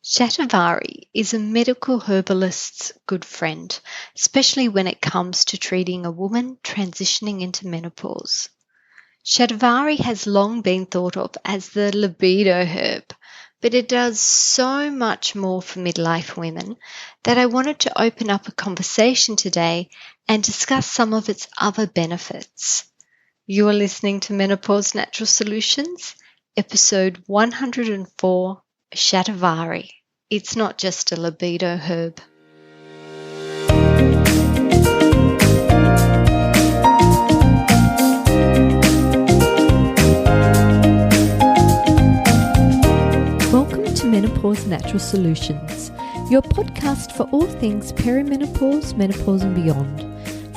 Shatavari is a medical herbalist's good friend, especially when it comes to treating a woman transitioning into menopause. Shatavari has long been thought of as the libido herb, but it does so much more for midlife women that I wanted to open up a conversation today and discuss some of its other benefits. You are listening to Menopause Natural Solutions, episode 104, Shatavari. It's not just a libido herb. Welcome to Menopause Natural Solutions, your podcast for all things perimenopause, menopause and beyond.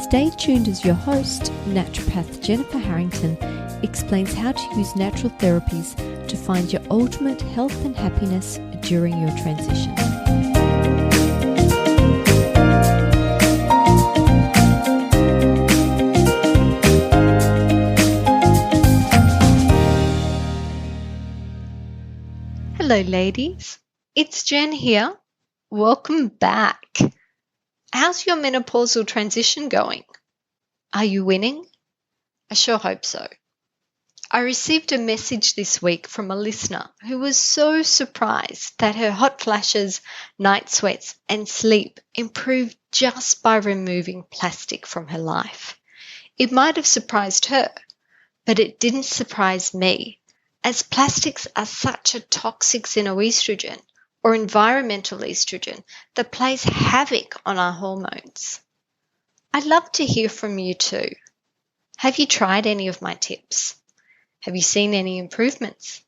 Stay tuned as your host, Naturopath Jennifer Harrington, explains how to use natural therapies to find your ultimate health and happiness during your transition. Hello ladies, it's Jen here. Welcome back. How's your menopausal transition going? Are you winning? I sure hope so. I received a message this week from a listener who was so surprised that her hot flashes, night sweats and sleep improved just by removing plastic from her life. It might have surprised her, but it didn't surprise me, as plastics are such a toxic xenoestrogen or environmental estrogen that plays havoc on our hormones. I'd love to hear from you too. Have you tried any of my tips? Have you seen any improvements?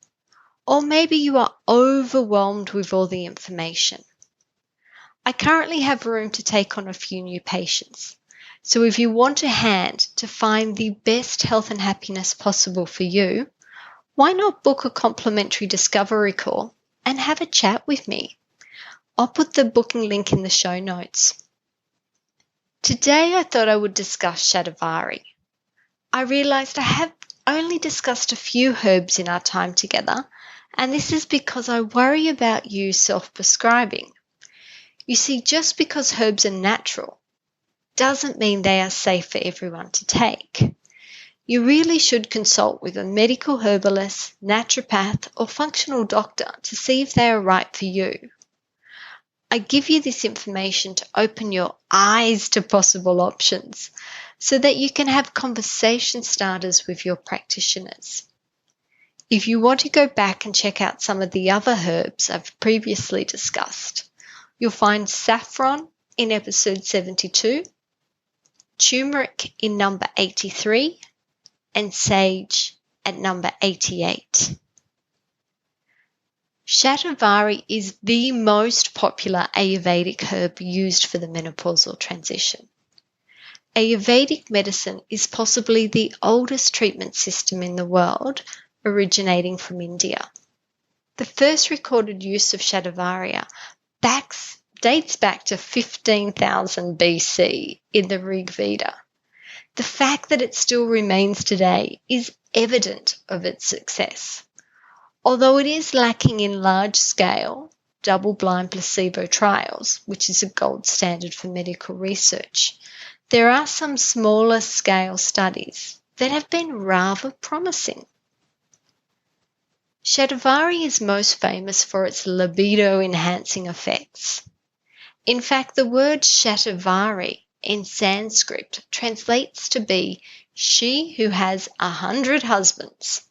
Or maybe you are overwhelmed with all the information. I currently have room to take on a few new patients. So if you want a hand to find the best health and happiness possible for you, why not book a complimentary discovery call and have a chat with me? I'll put the booking link in the show notes. Today I thought I would discuss Shatavari. I realized I have only discussed a few herbs in our time together, and this is because I worry about you self-prescribing. You see, just because herbs are natural doesn't mean they are safe for everyone to take. You really should consult with a medical herbalist, naturopath, or functional doctor to see if they are right for you. I give you this information to open your eyes to possible options so that you can have conversation starters with your practitioners. If you want to go back and check out some of the other herbs I've previously discussed, you'll find saffron in episode 72, turmeric in number 83, and sage at number 88. Shatavari is the most popular Ayurvedic herb used for the menopausal transition. Ayurvedic medicine is possibly the oldest treatment system in the world, originating from India. The first recorded use of Shatavari dates back to 15,000 BC in the Rig Veda. The fact that it still remains today is evident of its success. Although it is lacking in large-scale, double-blind placebo trials, which is a gold standard for medical research, there are some smaller-scale studies that have been rather promising. Shatavari is most famous for its libido-enhancing effects. In fact, the word Shatavari in Sanskrit translates to be she who has 100 husbands.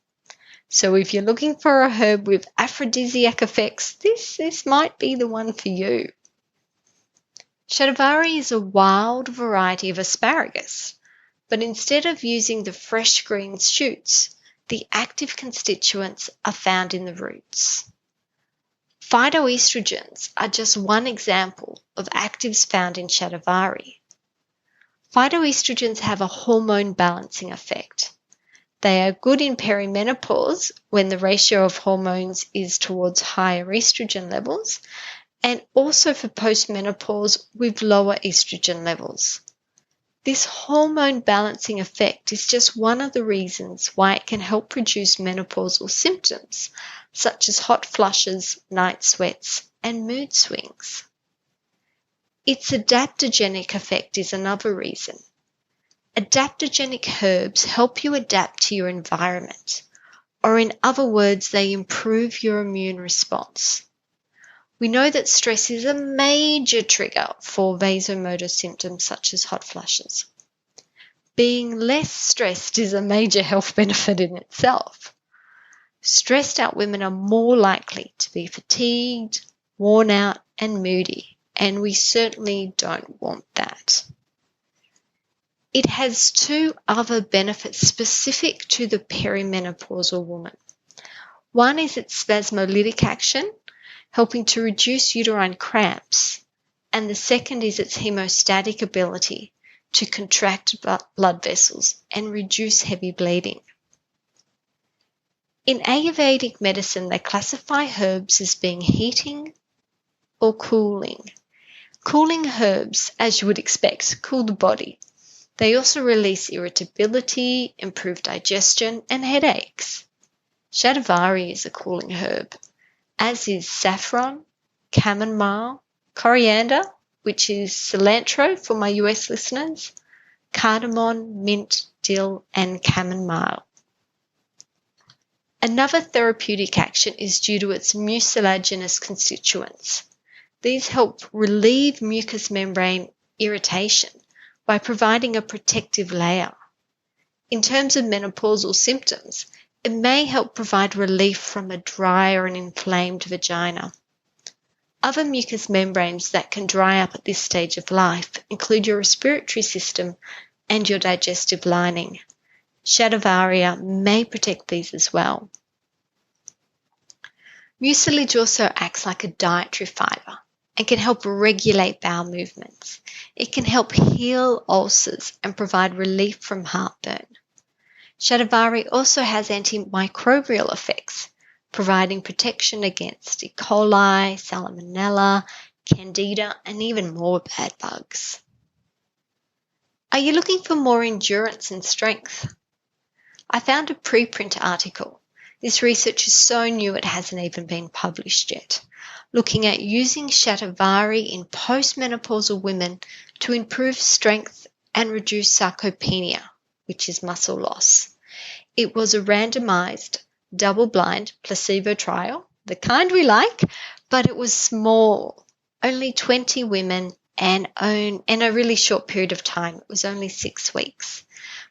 So if you're looking for a herb with aphrodisiac effects, this might be the one for you. Shatavari is a wild variety of asparagus, but instead of using the fresh green shoots, the active constituents are found in the roots. Phytoestrogens are just one example of actives found in Shatavari. Phytoestrogens have a hormone balancing effect. They are good in perimenopause when the ratio of hormones is towards higher estrogen levels, and also for postmenopause with lower estrogen levels. This hormone balancing effect is just one of the reasons why it can help reduce menopausal symptoms, such as hot flushes, night sweats, and mood swings. Its adaptogenic effect is another reason. Adaptogenic herbs help you adapt to your environment, or in other words, they improve your immune response. We know that stress is a major trigger for vasomotor symptoms such as hot flushes. Being less stressed is a major health benefit in itself. Stressed out women are more likely to be fatigued, worn out, and moody, and we certainly don't want that. It has two other benefits specific to the perimenopausal woman. One is its spasmolytic action, helping to reduce uterine cramps, and the second is its hemostatic ability to contract blood vessels and reduce heavy bleeding. In Ayurvedic medicine, they classify herbs as being heating or cooling. Cooling herbs, as you would expect, cool the body. They also release irritability, improve digestion, and headaches. Shatavari is a cooling herb, as is saffron, chamomile, coriander, which is cilantro for my US listeners, cardamom, mint, dill, and chamomile. Another therapeutic action is due to its mucilaginous constituents. These help relieve mucous membrane irritation by providing a protective layer. In terms of menopausal symptoms, it may help provide relief from a dry or an inflamed vagina. Other mucous membranes that can dry up at this stage of life include your respiratory system and your digestive lining. Shatavari may protect these as well. Mucilage also acts like a dietary fiber and can help regulate bowel movements. It can help heal ulcers and provide relief from heartburn. Shatavari also has antimicrobial effects, providing protection against E. coli, salmonella, candida, and even more bad bugs. Are you looking for more endurance and strength? I found a preprint article. This research is so new it hasn't even been published yet, looking at using Shatavari in postmenopausal women to improve strength and reduce sarcopenia, which is muscle loss. It was a randomized, double-blind placebo trial, the kind we like, but it was small, only 20 women and in a really short period of time. It was only 6 weeks.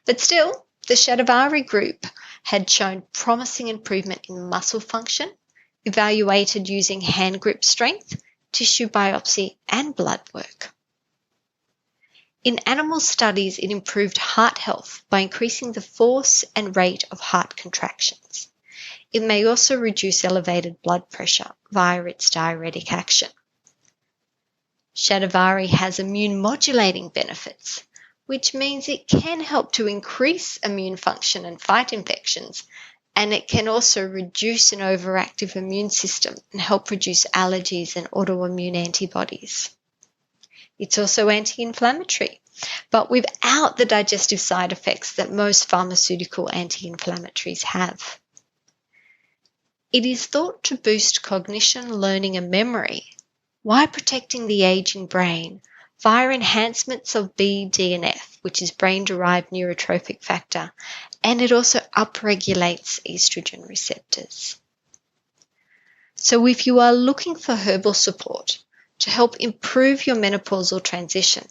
But still, the Shatavari group had shown promising improvement in muscle function, evaluated using hand grip strength, tissue biopsy, and blood work. In animal studies, it improved heart health by increasing the force and rate of heart contractions. It may also reduce elevated blood pressure via its diuretic action. Shatavari has immune modulating benefits, which means it can help to increase immune function and fight infections, and it can also reduce an overactive immune system and help reduce allergies and autoimmune antibodies. It's also anti-inflammatory, but without the digestive side effects that most pharmaceutical anti-inflammatories have. It is thought to boost cognition, learning, and memory while protecting the aging brain via enhancements of BDNF, which is brain-derived neurotrophic factor, and it also upregulates estrogen receptors. So if you are looking for herbal support to help improve your menopausal transition,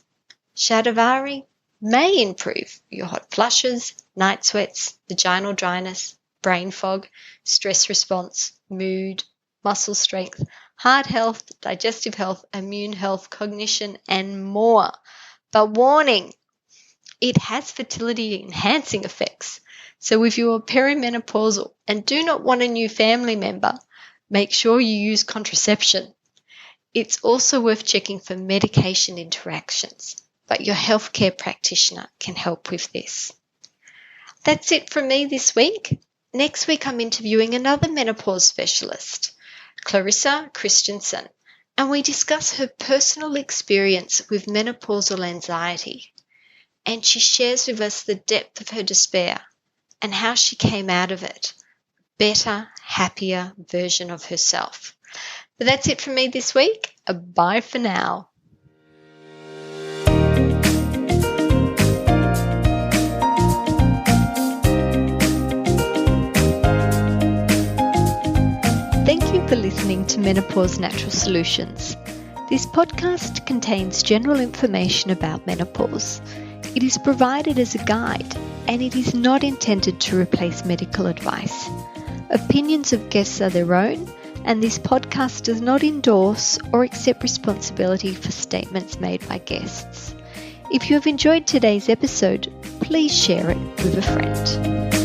Shatavari may improve your hot flushes, night sweats, vaginal dryness, brain fog, stress response, mood, muscle strength, heart health, digestive health, immune health, cognition, and more. But warning, it has fertility-enhancing effects. So if you are perimenopausal and do not want a new family member, make sure you use contraception. It's also worth checking for medication interactions, but your healthcare practitioner can help with this. That's it from me this week. Next week, I'm interviewing another menopause specialist, Clarissa Christensen, and we discuss her personal experience with menopausal anxiety. and she shares with us the depth of her despair and how she came out of it, a better, happier version of herself. But that's it from me this week. Bye for now. Thank you for listening to Menopause Natural Solutions. This podcast contains general information about menopause. It is provided as a guide, and it is not intended to replace medical advice. Opinions of guests are their own, and this podcast does not endorse or accept responsibility for statements made by guests. If you have enjoyed today's episode, please share it with a friend.